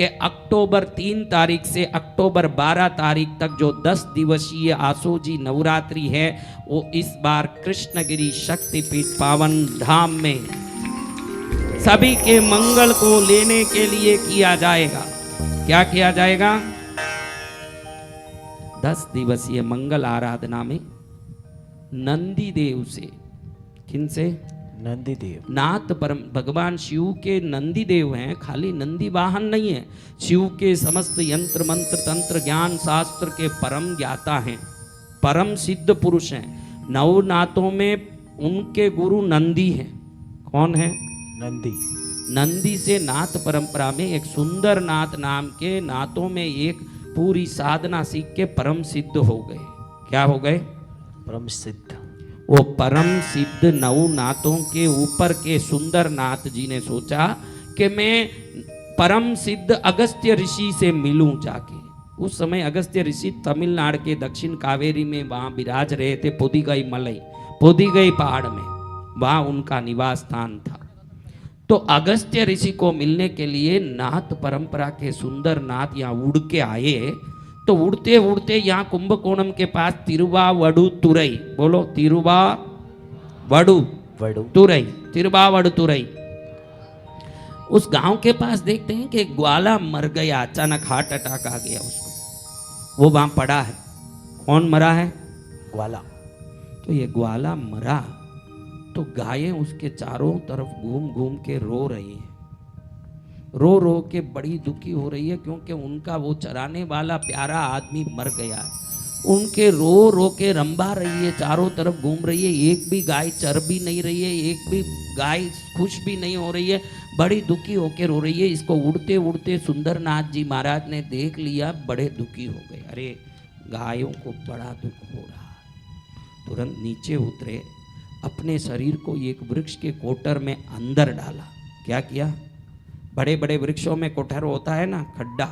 कि अक्टूबर 3 तारीख से अक्टूबर 12 तारीख तक जो 10 दिवसीय आसोजी नवरात्रि है वो इस बार कृष्णगिरी शक्तिपीठ पावन धाम में सभी के मंगल को लेने के लिए किया जाएगा। क्या किया जाएगा? 10 दिवसीय मंगल आराधना में नंदी देव से, किन से? नंदी देव, नाथ परम भगवान शिव के नंदी देव हैं, खाली नंदी वाहन नहीं है। शिव के समस्त यंत्र मंत्र तंत्र ज्ञान शास्त्र के परम ज्ञाता हैं, परम सिद्ध पुरुष हैं। नवनाथों में उनके गुरु नंदी हैं। कौन है? नंदी। नंदी से नाथ परंपरा में एक सुंदर नाथ नाम के नाथों में एक पूरी साधना सीख के परम सिद्ध हो गए। क्या हो गए? परम सिद्ध। वो परम सिद्ध नवनाथों के ऊपर के सुंदर नाथ जी ने सोचा कि मैं परम सिद्ध अगस्त्य ऋषि से मिलूं जाके। उस समय अगस्त्य ऋषि तमिलनाडु के दक्षिण कावेरी में वहां विराज रहे थे, पोदिगई मलई, पोदिगई पहाड़ में, वहां उनका निवास स्थान था। तो अगस्त्य ऋषि को मिलने के लिए नाथ परंपरा के सुंदर नाथ यहाँ उड़ के आए। तो उड़ते उड़ते यहाँ कुंभकोणम के पास तिरुवावडुतुरई, बोलो तिरुवावडुतुरई, तिरुवावडुतुरई, उस गांव के पास देखते हैं कि ग्वाला मर गया, अचानक हार्ट अटैक आ गया उसको, वो वहां पड़ा है। कौन मरा है? ग्वाला। तो ये ग्वाला मरा तो गायें उसके चारों तरफ घूम घूम के रो रही हैं, रो रो के बड़ी दुखी हो रही है, क्योंकि उनका वो चराने वाला प्यारा आदमी मर गया है। उनके रो रो के रंबा रही है, चारों तरफ घूम रही है, एक भी गाय चर भी नहीं रही है, एक भी गाय खुश भी नहीं हो रही है, बड़ी दुखी होकर रो रही है। इसको उड़ते उड़ते सुंदरनाथ जी महाराज ने देख लिया, बड़े दुखी हो गए। अरे गायों को बड़ा दुख हो रहा है। तुरंत नीचे उतरे, अपने शरीर को एक वृक्ष के कोटर में अंदर डाला। क्या किया? बड़े बड़े वृक्षों में कोठर होता है ना, खड्डा,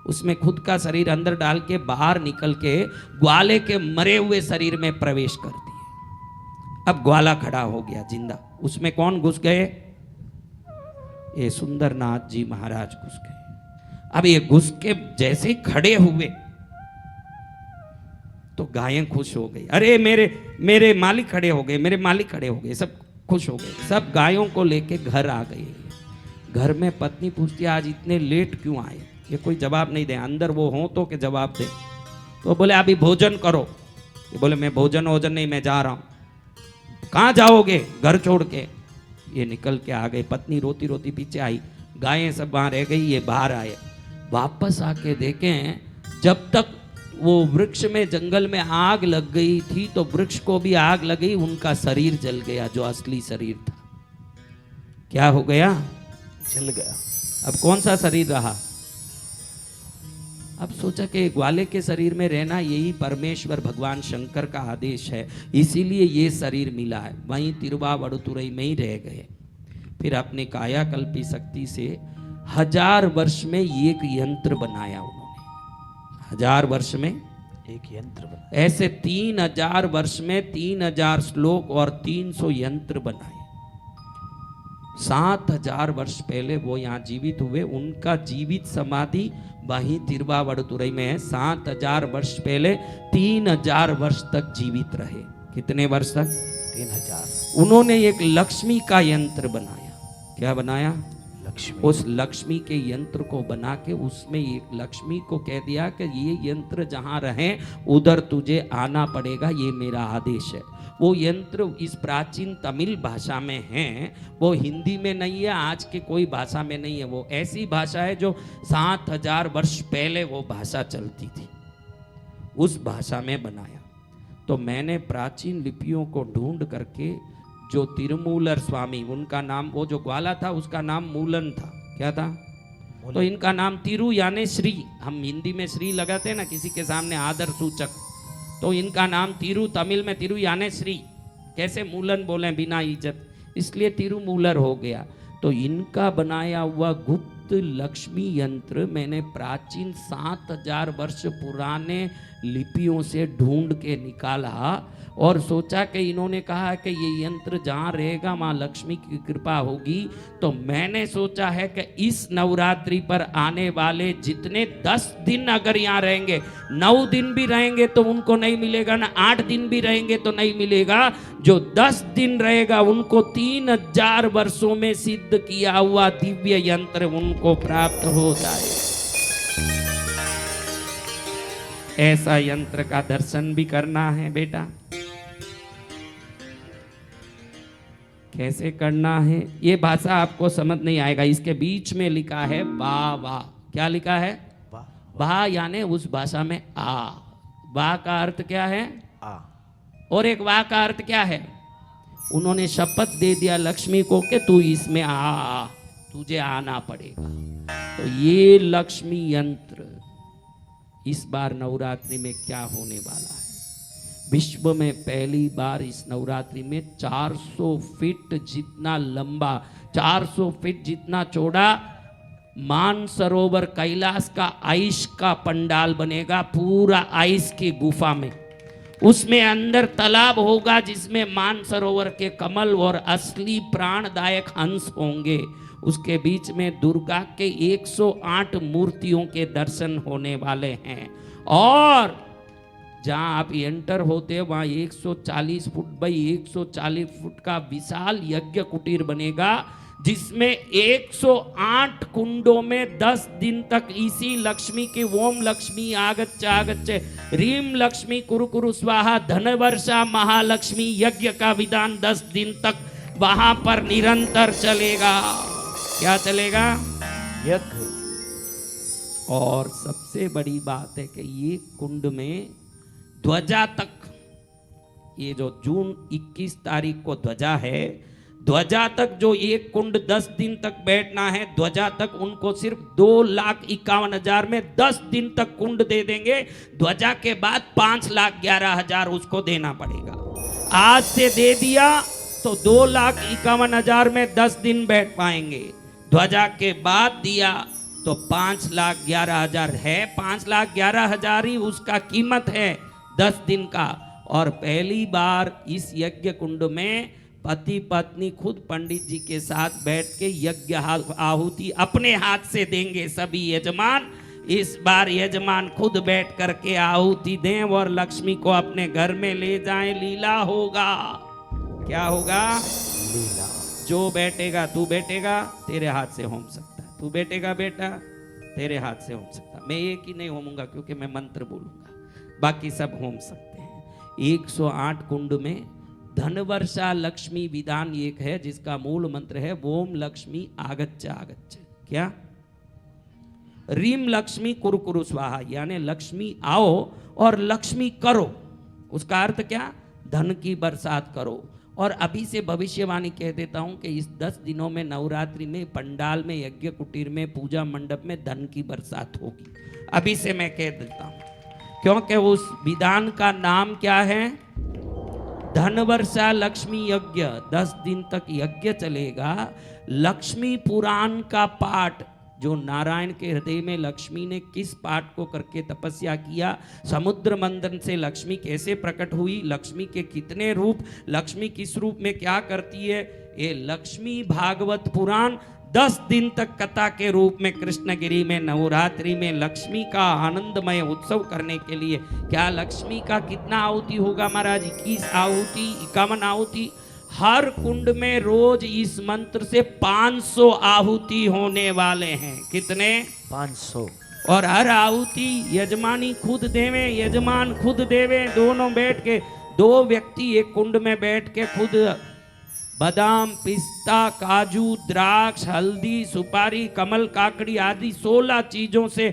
उसमें खुद का शरीर अंदर डाल के बाहर निकल के ग्वाले के मरे हुए शरीर में प्रवेश कर दिए। अब ग्वाला खड़ा हो गया जिंदा। उसमें कौन घुस गए? ये सुंदरनाथ जी महाराज घुस गए। अब ये घुस के जैसे ही खड़े हुए तो गायें खुश हो गई। अरे मेरे मालिक खड़े हो गए, मेरे मालिक खड़े हो गए, सब खुश हो गए। सब गायों को लेके घर आ गए। घर में पत्नी पूछती, आज इतने लेट क्यों आए? ये कोई जवाब नहीं दे, अंदर वो हो तो के जवाब दे। तो बोले अभी भोजन करो। ये बोले मैं भोजन नहीं, मैं जा रहा हूं। कहाँ जाओगे? घर छोड़ के। ये निकल के आ गए। पत्नी रोती रोती पीछे आई, गायें सब वहां रह गई, ये बाहर आए। वापस आके देखें, जब तक वो वृक्ष में जंगल में आग लग गई थी तो वृक्ष को भी आग लगी, उनका शरीर जल गया जो असली शरीर था। क्या हो गया? जल गया। अब कौन सा शरीर रहा? अब सोचा कि ग्वाले के शरीर में रहना यही परमेश्वर भगवान शंकर का आदेश है, इसीलिए ये शरीर मिला है। वहीं तिरुवावडुतुरई में ही रह गए। फिर अपने कायाकल्पी शक्ति से 1000 वर्ष में एक यंत्र बनाया उन्होंने। 1000 वर्ष में एक यंत्र बनाया। ऐसे 3000 वर्ष में 3000 श्लोक और 300 यंत्र बनाए। 7000 वर्ष पहले वो यहाँ जीवित हुए। उनका जीवित समाधि वहीं तिरुवावडुतुरई में है। 7000 वर्ष पहले 3000 वर्ष तक जीवित रहे। कितने वर्ष तक? 3000। उन्होंने एक लक्ष्मी का यंत्र बनाया। क्या बनाया? लक्ष्मी। उस लक्ष्मी के यंत्र को बना के उसमें एक लक्ष्मी को कह दिया कि ये यंत्र जहां रहे उधर तुझे आना पड़ेगा, ये मेरा आदेश है। वो यंत्र इस प्राचीन तमिल भाषा में है, वो हिंदी में नहीं है, आज के कोई भाषा में नहीं है। वो ऐसी भाषा है जो 7000 वर्ष पहले वो भाषा चलती थी, उस भाषा में बनाया। तो मैंने प्राचीन लिपियों को ढूंढ करके जो तिरुमूलर स्वामी, उनका नाम, वो जो ग्वाला था उसका नाम मूलन था। क्या था? तो इनका नाम तिरु यानी श्री। हम हिंदी में श्री लगाते हैं ना किसी के सामने आदर सूचक, तो इनका नाम तिरु, तमिल में तिरु यानी श्री। कैसे मूलन बोले बिना इज्जत, इसलिए तिरुमूलर हो गया। तो इनका बनाया हुआ गुप्त शुद्ध लक्ष्मी यंत्र मैंने प्राचीन 7000 वर्ष पुराने लिपियों से ढूंढ के निकाला और सोचा कि इन्होंने कहा कि ये यंत्र जहाँ रहेगा माँ लक्ष्मी की कृपा होगी, तो मैंने सोचा है कि इस नवरात्रि पर आने वाले जितने 10 दिन अगर यहाँ रहेंगे, 9 दिन भी रहेंगे तो उनको नहीं मिलेगा ना, 8 दिन भी रहेंगे तो नहीं मिलेगा, जो 10 दिन रहेगा उनको 3000 वर्षों में सिद्ध किया हुआ दिव्य यंत्र उनको प्राप्त हो जाए। ऐसा यंत्र का दर्शन भी करना है बेटा। कैसे करना है ये भाषा आपको समझ नहीं आएगा। इसके बीच में लिखा है वाह वाह। क्या लिखा है? वाह, यानी उस भाषा में आ। वाह का अर्थ क्या है? आ। और एक वाह का अर्थ क्या है? उन्होंने शपथ दे दिया लक्ष्मी को कि तू इसमें आ, तुझे आना पड़ेगा। तो ये लक्ष्मी यंत्र इस बार नवरात्रि में क्या होने वाला है? विश्व में पहली बार इस नवरात्रि में 400 फीट जितना लंबा, 400 फीट जितना चौड़ा मानसरोवर कैलाश का आइस का पंडाल बनेगा, पूरा आइस की गुफा में। उसमें अंदर तालाब होगा जिसमें मानसरोवर के कमल और असली प्राणदायक हंस होंगे। उसके बीच में दुर्गा के 108 मूर्तियों के दर्शन होने वाले हैं। और जहां आप एंटर होते हैं वहां 140 फुट बाई 140 फुट का विशाल यज्ञ कुटीर बनेगा, जिसमें 108 कुंडों में 10 दिन तक इसी लक्ष्मी की ओम लक्ष्मी आगच्छ आगच्छ रीम लक्ष्मी कुरु कुरु स्वाहा धनवर्षा महालक्ष्मी यज्ञ का विधान 10 दिन तक वहां पर निरंतर चलेगा। क्या चलेगा? यज्ञ। और सबसे बड़ी बात है कि ये कुंड में ध्वजा तक, ये जो जून 21 तारीख को ध्वजा है, ध्वजा तक जो एक कुंड 10 दिन तक बैठना है, ध्वजा तक उनको सिर्फ 2,51,000 में 10 दिन तक कुंड दे देंगे। ध्वजा के बाद 5,11,000 उसको देना पड़ेगा। आज से दे दिया तो 2,51,000 में 10 दिन बैठ पाएंगे। ध्वजा के बाद दिया तो 5,11,000 है, 5,11,000 ही उसका कीमत है 10 दिन का। और पहली बार इस यज्ञ कुंड में पति पत्नी खुद पंडित जी के साथ बैठ के यज्ञ आहुति अपने हाथ से देंगे सभी यजमान। इस बार यजमान खुद बैठ करके आहुति दें और लक्ष्मी को अपने घर में ले जाएं। लीला होगा। क्या होगा? लीला। जो बैठेगा, तू बैठेगा तेरे हाथ से होम सकता है, तू बैठेगा बेटा तेरे हाथ से होम सकता है। मैं एक ही नहीं होमूंगा क्योंकि मैं मंत्र बोलूंगा, बाकी सब होम सकते हैं। 108 कुंड में धनवर्षा लक्ष्मी विधान एक है जिसका मूल मंत्र है ओम लक्ष्मी आगच्छ आगच्छ। क्या? रीम लक्ष्मी कुरु कुरु स्वाहा, यानी लक्ष्मी आओ और लक्ष्मी करो। उसका अर्थ क्या? धन की बरसात करो। और अभी से भविष्यवाणी कह देता हूं कि इस 10 दिनों में नवरात्रि में पंडाल में यज्ञ कुटीर में पूजा मंडप में धन की बरसात होगी। अभी से मैं कह देता हूं, क्योंकि उस विधान का नाम क्या है? धनवर्षा लक्ष्मी यज्ञ। 10 दिन तक यज्ञ चलेगा। लक्ष्मी पुराण का पाठ, जो नारायण के हृदय में लक्ष्मी ने किस पाठ को करके तपस्या किया, समुद्र मंथन से लक्ष्मी कैसे प्रकट हुई, लक्ष्मी के कितने रूप, लक्ष्मी किस रूप में क्या करती है, ये लक्ष्मी भागवत पुराण 10 दिन तक कथा के रूप में कृष्णगिरी में नवरात्रि में लक्ष्मी का आनंदमय उत्सव करने के लिए। क्या लक्ष्मी का कितना आहुति होगा महाराज? 21 आहुति, 51 आहुति। हर कुंड में रोज इस मंत्र से 500 आहुति होने वाले हैं। कितने? 500। और हर आहुति यजमानी खुद देवे, यजमान खुद देवे। दोनों बैठ के, 2 व्यक्ति एक कुंड में बैठ के खुद बादाम, पिस्ता, काजू, द्राक्ष, हल्दी, सुपारी, कमल, काकड़ी आदि 16 चीजों से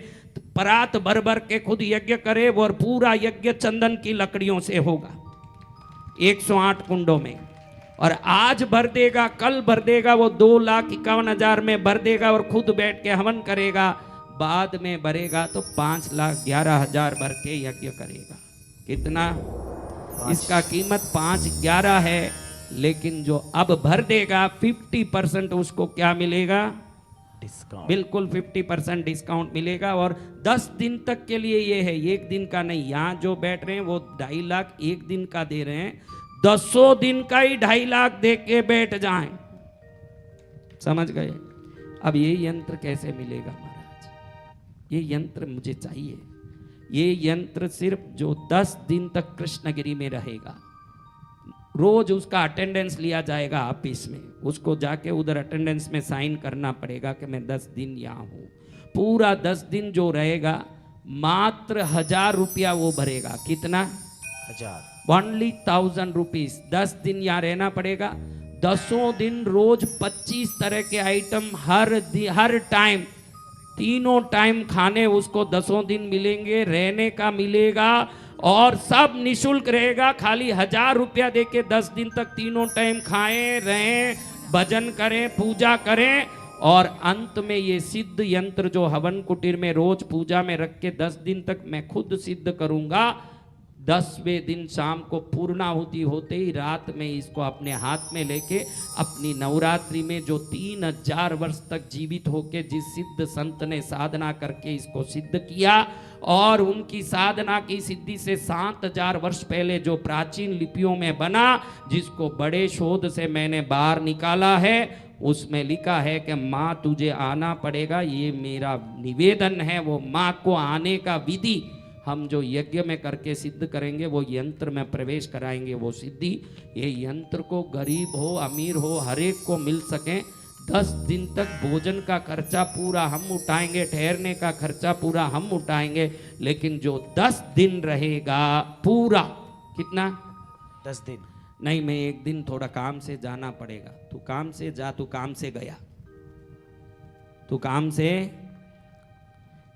परात भर भर के खुद यज्ञ करे। और पूरा यज्ञ चंदन की लकड़ियों से होगा 108 कुंडों में। और आज भर देगा, कल भर देगा, वो 2,51,000 में भर देगा और खुद बैठ के हवन करेगा। बाद में भरेगा तो 5,11,000 भर के यज्ञ करेगा। कितना? इसका कीमत 5,11 है, लेकिन जो अब भर देगा 50% उसको क्या मिलेगा? डिस्काउंट। बिल्कुल 50% डिस्काउंट मिलेगा और 10 दिन तक के लिए ये है, एक दिन का नहीं। यहाँ जो बैठ रहे हैं वो 2.5 लाख एक दिन का दे रहे हैं, 10 दिन का ही 2.5 लाख दे के बैठ जाएं। समझ गए? अब ये यंत्र कैसे मिलेगा महाराज? ये यंत्र मुझे चाहिए। ये यंत्र सिर्फ जो 10 दिन तक कृष्णगिरी में रहेगा, रोज उसका अटेंडेंस लिया जाएगा ऑफिस में, उसको जाके उधर अटेंडेंस में साइन करना पड़ेगा कि मैं 10 दिन यहाँ हूँ। पूरा 10 दिन जो रहेगा मात्र 1000 रुपया वो भरेगा। कितना? 1000। Only 1000 rupees. 10 दिन यहाँ रहना पड़ेगा। 10 दिन रोज 25 तरह के आइटम हर टाइम, तीनों टाइम खाने उसको 10 दिन मिलेंगे, रहने का मिलेगा और सब निशुल्क रहेगा। खाली 1000 रुपया देके 10 दिन तक तीनों टाइम खाएं, रहें, भजन करें, पूजा करें और अंत में ये सिद्ध यंत्र जो हवन कुटीर में रोज पूजा में रख के 10 दिन तक मैं खुद सिद्ध करूंगा। 10वें दिन शाम को पूर्णाहुति होते ही रात में इसको अपने हाथ में लेके अपनी नवरात्रि में जो 3000 वर्ष तक जीवित होके जिस सिद्ध संत ने साधना करके इसको सिद्ध किया और उनकी साधना की सिद्धि से 7000 वर्ष पहले जो प्राचीन लिपियों में बना, जिसको बड़े शोध से मैंने बाहर निकाला है, उसमें लिखा है कि माँ तुझे आना पड़ेगा। ये मेरा निवेदन है। वो माँ को आने का विधि हम जो यज्ञ में करके सिद्ध करेंगे, वो यंत्र में प्रवेश कराएंगे, वो सिद्धि। ये यंत्र को गरीब हो अमीर हो हर एक को मिल सके। 10 दिन तक भोजन का खर्चा पूरा हम उठाएंगे, ठहरने का खर्चा पूरा हम उठाएंगे, लेकिन जो 10 दिन रहेगा पूरा, कितना? 10 दिन नहीं, मैं एक दिन थोड़ा काम से जाना पड़ेगा। तू काम से जा, तू काम से गया, तू काम से,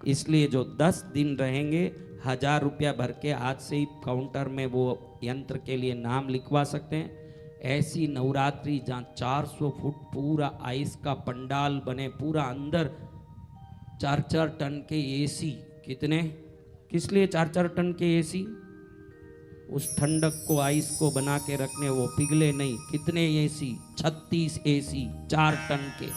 इसलिए जो 10 दिन रहेंगे 1000 रुपया भर के आज से ही काउंटर में वो यंत्र के लिए नाम लिखवा सकते हैं। ऐसी नवरात्रि जहाँ 400 फुट पूरा आइस का पंडाल बने, पूरा अंदर 4-4 टन के एसी। कितने? किस लिए 4-4 टन के एसी? उस ठंडक को, आइस को बना के रखने, वो पिघले नहीं। कितने एसी? 36 एसी 4 टन के।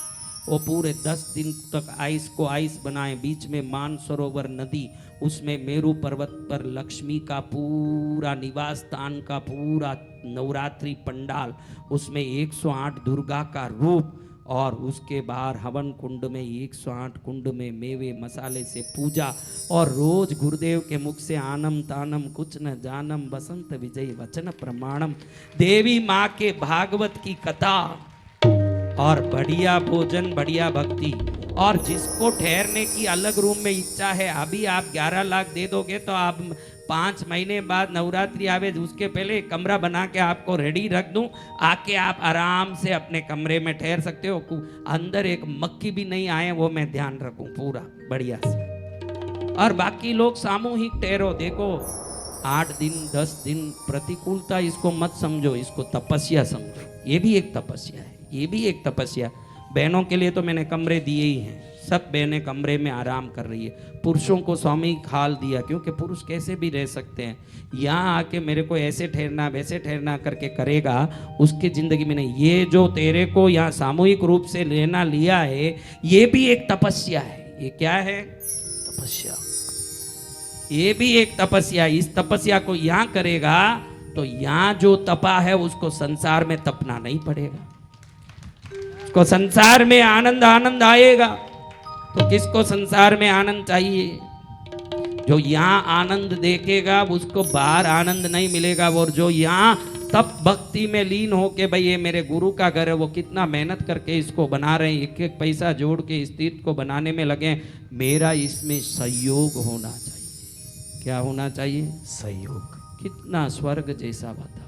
वो पूरे 10 दिन तक आइस को आइस बनाए। बीच में मानसरोवर नदी, उसमें मेरू पर्वत पर लक्ष्मी का पूरा निवास स्थान का पूरा नवरात्रि पंडाल, उसमें 108 दुर्गा का रूप और उसके बाहर हवन कुंड में 108 कुंड में मेवे मसाले से पूजा और रोज गुरुदेव के मुख से आनम तानम कुछ न जानम बसंत विजय वचन प्रमाणम, देवी माँ के भागवत की कथा और बढ़िया भोजन, बढ़िया भक्ति। और जिसको ठहरने की अलग रूम में इच्छा है, अभी आप 11 लाख दे दोगे तो आप 5 महीने बाद नवरात्रि आवे उसके पहले कमरा बना के आपको रेडी रख दूं, आके आप आराम से अपने कमरे में ठहर सकते हो। अंदर एक मक्खी भी नहीं आए वो मैं ध्यान रखूं पूरा बढ़िया से। और बाकी लोग सामूहिक ठहरो। देखो 8 दिन 10 दिन प्रतिकूलता इसको मत समझो, इसको तपस्या समझो। ये भी एक तपस्या है, ये भी एक तपस्या। बहनों के लिए तो मैंने कमरे दिए ही हैं, सब बहनें कमरे में आराम कर रही है। पुरुषों को स्वामी खाल दिया, क्योंकि पुरुष कैसे भी रह सकते हैं। यहाँ आके मेरे को ऐसे ठहरना वैसे ठहरना करके करेगा, उसकी जिंदगी में नहीं। ये जो तेरे को यहाँ सामूहिक रूप से लेना लिया है, ये भी एक तपस्या है। ये क्या है? तपस्या। ये भी एक तपस्या। इस तपस्या को यहाँ करेगा तो यहाँ जो तपा है उसको संसार में तपना नहीं पड़ेगा, उसको संसार में आनंद आनंद आएगा। तो किसको संसार में आनंद चाहिए? जो यहाँ आनंद देखेगा उसको बाहर आनंद नहीं मिलेगा। और जो यहाँ तप भक्ति में लीन हो के भाई ये मेरे गुरु का घर है, वो कितना मेहनत करके इसको बना रहे हैं, एक एक पैसा जोड़ के इस तीर्थ को बनाने में लगे, मेरा इसमें सहयोग होना चाहिए। क्या होना चाहिए? सहयोग। कितना स्वर्ग जैसा वातावरण।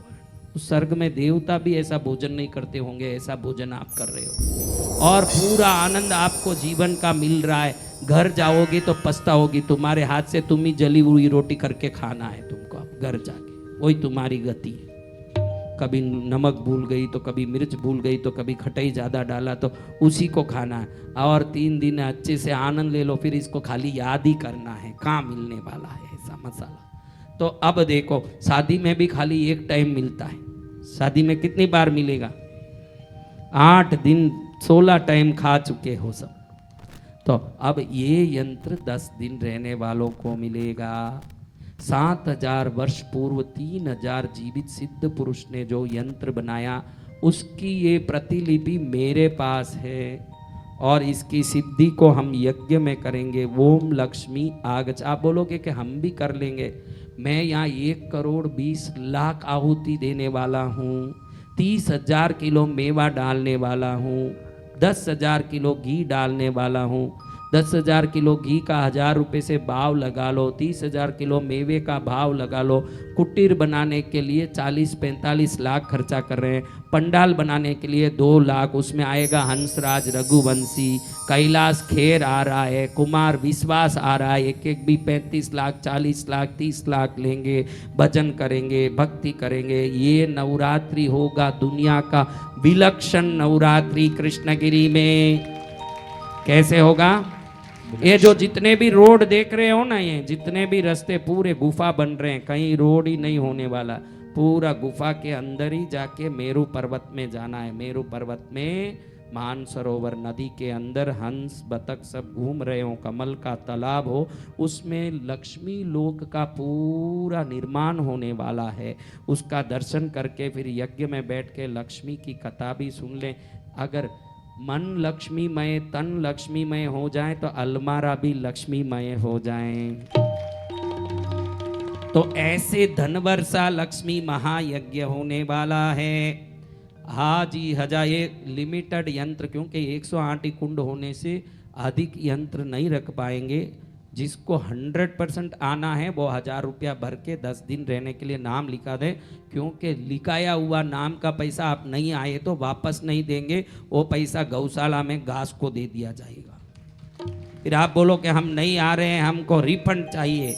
उस स्वर्ग में देवता भी ऐसा भोजन नहीं करते होंगे, ऐसा भोजन आप कर रहे हो और पूरा आनंद आपको जीवन का मिल रहा है। घर जाओगी तो पछताओगी, तुम्हारे हाथ से तुम ही जली हुई रोटी करके खाना है तुमको। अब घर जाके वही तुम्हारी गति है। कभी नमक भूल गई तो कभी मिर्च भूल गई तो कभी खटाई ज़्यादा डाला तो उसी को खाना है। और 3 दिन अच्छे से आनंद ले लो, फिर इसको खाली याद ही करना है, कहाँ मिलने वाला है ऐसा मसाला। तो अब देखो शादी में भी खाली एक टाइम मिलता है। शादी में कितनी बार मिलेगा? 8 दिन 16 टाइम खा चुके हो सब। तो अब ये यंत्र 10 दिन रहने वालों को मिलेगा। 7000 वर्ष पूर्व 3000 जीवित सिद्ध पुरुष ने जो यंत्र बनाया उसकी ये प्रतिलिपि मेरे पास है और इसकी सिद्धि को हम यज्ञ में करेंगे। ओम लक्ष्मी आगच। आप बोलोगे कि हम भी कर लेंगे। मैं यहाँ 1,20,00,000 आहुति देने वाला हूँ, 30,000 किलो मेवा डालने वाला हूँ, 10,000 किलो घी डालने वाला हूँ। 10,000 किलो घी का 1,000 रुपये से भाव लगा लो, 30,000 किलो मेवे का भाव लगा लो। कुटीर बनाने के लिए 40-45 लाख खर्चा कर रहे हैं, पंडाल बनाने के लिए 2 लाख, उसमें आएगा हंसराज रघुवंशी, कैलाश खेर आ रहा है, कुमार विश्वास आ रहा है, एक भी 35 लाख 40 लाख 30 लाख लेंगे, भजन करेंगे, भक्ति करेंगे। ये नवरात्रि होगा दुनिया का विलक्षण नवरात्रि कृष्णगिरी में। कैसे होगा? ये जो जितने भी रोड देख रहे हो ना, ये जितने भी रास्ते पूरे गुफा बन रहे हैं, कहीं रोड ही नहीं होने वाला, पूरा गुफा के अंदर ही जाके मेरू पर्वत में जाना है। मेरू पर्वत में मानसरोवर नदी के अंदर हंस बतख सब घूम रहे हो, कमल का तालाब हो, उसमें लक्ष्मी लोक का पूरा निर्माण होने वाला है। उसका दर्शन करके फिर यज्ञ में बैठ के लक्ष्मी की कथा भी सुन लें। अगर मन लक्ष्मीमय तन लक्ष्मीमय हो जाए तो अलमारा भी लक्ष्मीमय हो जाए। तो ऐसे धनवर्षा लक्ष्मी महायज्ञ होने वाला है। हाँ जी हजा, ये लिमिटेड यंत्र, क्योंकि 108 ही कुंड होने से अधिक यंत्र नहीं रख पाएंगे। जिसको 100% आना है वो 1,000 रुपया भर के 10 दिन रहने के लिए नाम लिखा दे, क्योंकि लिखाया हुआ नाम का पैसा आप नहीं आए तो वापस नहीं देंगे, वो पैसा गौशाला में घास को दे दिया जाएगा। फिर आप बोलो कि हम नहीं आ रहे हैं, हमको रिफंड चाहिए।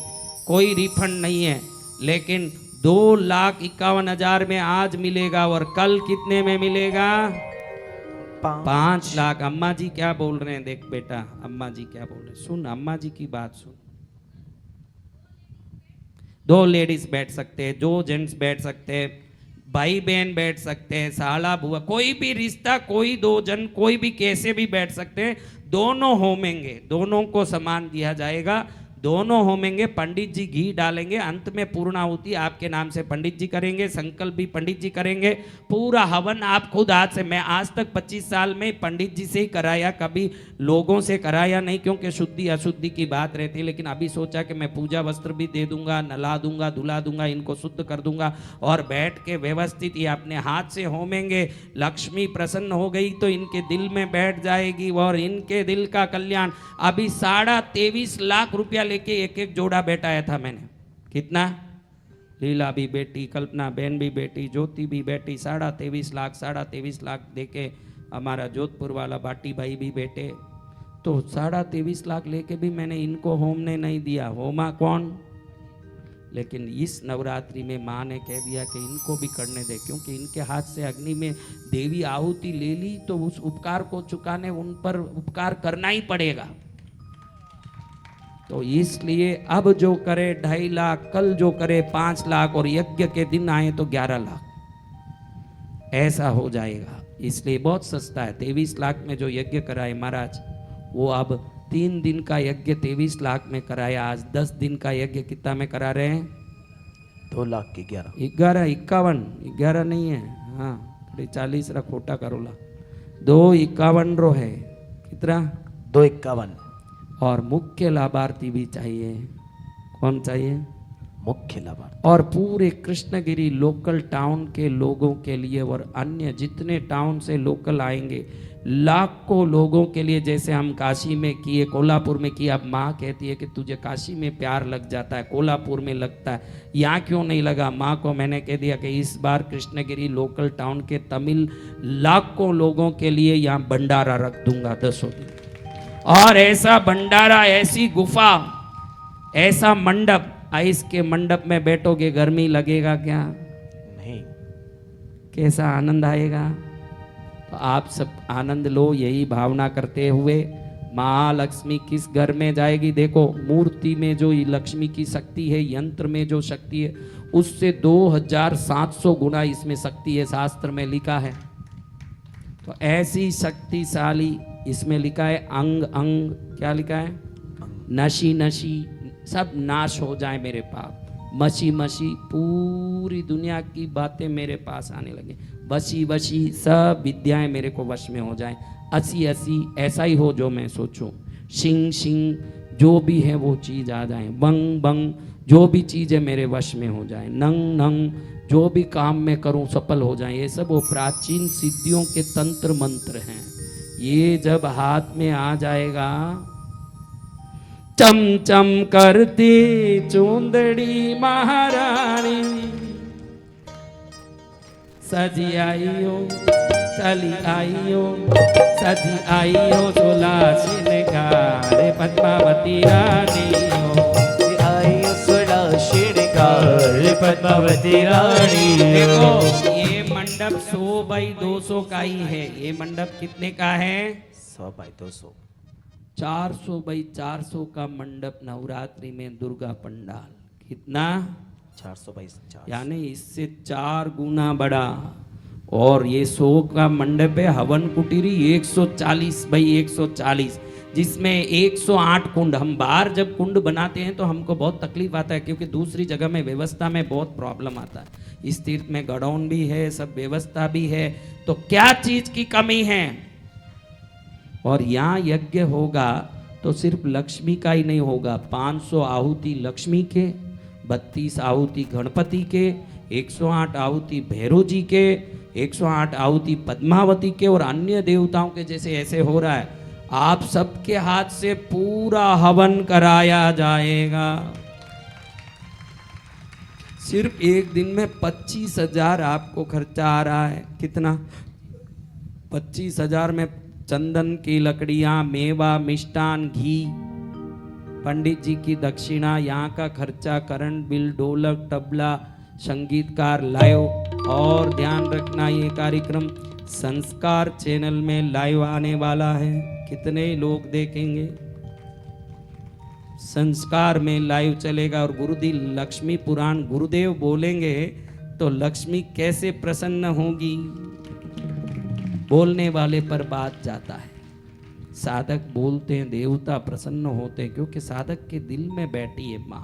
कोई रिफंड नहीं है, लेकिन 2,51,000 में आज मिलेगा और कल कितने में मिलेगा? 5 लाख। अम्मा जी क्या बोल रहे हैं? देख बेटा, अम्मा जी क्या बोल रहे हैं, सुन अम्मा जी की बात सुन। 2 लेडीज बैठ सकते हैं, 2 जेंट्स बैठ सकते हैं, भाई बहन बैठ सकते हैं, साला बुआ, कोई भी रिश्ता, कोई 2 जन, कोई भी कैसे भी बैठ सकते हैं। दोनों होमेंगे, दोनों को समान दिया जाएगा, दोनों होमेंगे। पंडित जी घी डालेंगे, अंत में पूर्णाहुति आपके नाम से पंडित जी करेंगे, संकल्प भी पंडित जी करेंगे, पूरा हवन आप खुद हाथ से। मैं आज तक 25 साल में पंडित जी से ही कराया, कभी लोगों से कराया नहीं, क्योंकि शुद्धि अशुद्धि की बात रहती। लेकिन अभी सोचा कि मैं पूजा वस्त्र भी दे दूंगा, नला दूंगा, धुला दूंगा, इनको शुद्ध कर दूंगा और बैठ के व्यवस्थित ये अपने हाथ से होमेंगे। लक्ष्मी प्रसन्न हो गई तो इनके दिल में बैठ जाएगी और इनके दिल का कल्याण। अभी 23.5 लाख रुपया लेके एक जोड़ा बैठाया था मैंने। कितना? लीला भी बेटी, कल्पना बहन भी बेटी, ज्योति भी बेटी, 23.5 लाख देके हमारा जोधपुर वाला बाटी भाई भी बेटे। तो 23.5 लाख लेके भी मैंने इनको होमने नहीं दिया। होमा कौन? लेकिन इस नवरात्रि में माँ ने कह दिया कि इनको भी करने दे, क्योंकि इनके हाथ से अग्नि में देवी आहुति ले ली तो उस उपकार को चुकाने उन पर उपकार करना ही पड़ेगा। तो इसलिए अब जो करे 2.5 लाख, कल जो करे 5 लाख और यज्ञ के दिन आए तो 11 लाख, ऐसा हो जाएगा। इसलिए बहुत सस्ता है। 23 लाख में जो यज्ञ कराए महाराज, वो अब 3 दिन का यज्ञ 23 लाख में कराया। आज 10 दिन का यज्ञ कितना में करा रहे हैं? 2 लाख की 11 11 नहीं है, हाँ 40 रा खोटा करोला, 251 रो है। कितना? 251। और मुख्य लाभार्थी भी चाहिए। कौन चाहिए? मुख्य लाभार्थी। और पूरे कृष्णगिरी लोकल टाउन के लोगों के लिए और अन्य जितने टाउन से लोकल आएंगे, लाखों लोगों के लिए। जैसे हम काशी में किए, कोल्हापुर में किए। अब माँ कहती है कि तुझे काशी में प्यार लग जाता है, कोल्हापुर में लगता है, यहाँ क्यों नहीं लगा? माँ को मैंने कह दिया कि इस बार कृष्णगिरी लोकल टाउन के तमिल लाखों लोगों के लिए यहाँ भंडारा रख दूंगा 10 दिन। और ऐसा भंडारा, ऐसी गुफा, ऐसा मंडप, आइस के मंडप में बैठोगे, गर्मी लगेगा क्या? नहीं। कैसा आनंद आएगा? तो आप सब आनंद लो, यही भावना करते हुए। महालक्ष्मी किस घर में जाएगी? देखो, मूर्ति में जो लक्ष्मी की शक्ति है, यंत्र में जो शक्ति है, उससे 2700 गुना इसमें शक्ति है, शास्त्र में लिखा है। तो ऐसी शक्तिशाली इसमें लिखा है अंग अंग, क्या लिखा है? नशी नशी, सब नाश हो जाए मेरे पाप। मशी मशी, पूरी दुनिया की बातें मेरे पास आने लगे। बशी बशी, सब विद्याएं मेरे को वश में हो जाए। असी असी, ऐसा ही हो जो मैं सोचूं। शिंग शिंग, जो भी है वो चीज आ जाए। बंग बंग, जो भी चीज़ें मेरे वश में हो जाए। नंग नंग, जो भी काम मैं करूं सफल हो जाए। ये सब वो प्राचीन सिद्धियों के तंत्र मंत्र हैं। ये जब हाथ में आ जाएगा, चम चम करती चूंदड़ी महारानी, सजी आई हो चली आई हो, सजी आई हो सोला श्रृंगार, पद्मावती रानी हो। आई सुना श्रृंगार पद्मावती रानी। देखो ये मंडप 100 बाई 200 का ही है। ये मंडप कितने का है? 100 बाई 200। 400 बाई 400 का मंडप नवरात्रि में दुर्गा पंडाल। कितना? 400 बाई 400। यानी इससे 4 गुना बड़ा। और ये 100 का मंडप है। हवन कुटीरी 140 बाई 140, जिसमें 108 कुंड। हम बाहर जब कुंड बनाते हैं तो हमको बहुत तकलीफ आता है, क्योंकि दूसरी जगह में व्यवस्था में बहुत प्रॉब्लम आता है। इस तीर्थ में गडाउन भी है, सब व्यवस्था भी है, तो क्या चीज की कमी है? और यहाँ यज्ञ होगा तो सिर्फ लक्ष्मी का ही नहीं होगा। 500 आहुति लक्ष्मी के, 32 आहुति गणपति के, 108 आहुति भैरव जी के, 108 आहुति पद्मावती के और अन्य देवताओं के। जैसे ऐसे हो रहा है, आप सबके हाथ से पूरा हवन कराया जाएगा। सिर्फ एक दिन में 25,000 आपको खर्चा आ रहा है। कितना? 25,000 में चंदन की लकड़ियां, मेवा, मिष्टान, घी, पंडित जी की दक्षिणा, यहाँ का खर्चा, करंट बिल, ढोलक, तबला, संगीतकार, लाइव। और ध्यान रखना, ये कार्यक्रम संस्कार चैनल में लाइव आने वाला है। कितने लोग देखेंगे? संस्कार में लाइव चलेगा। और गुरुदेव लक्ष्मी पुराण गुरुदेव बोलेंगे तो लक्ष्मी कैसे प्रसन्न होगी? बोलने वाले पर बात जाता है। साधक बोलते हैं, देवता प्रसन्न होते हैं, क्योंकि साधक के दिल में बैठी है माँ।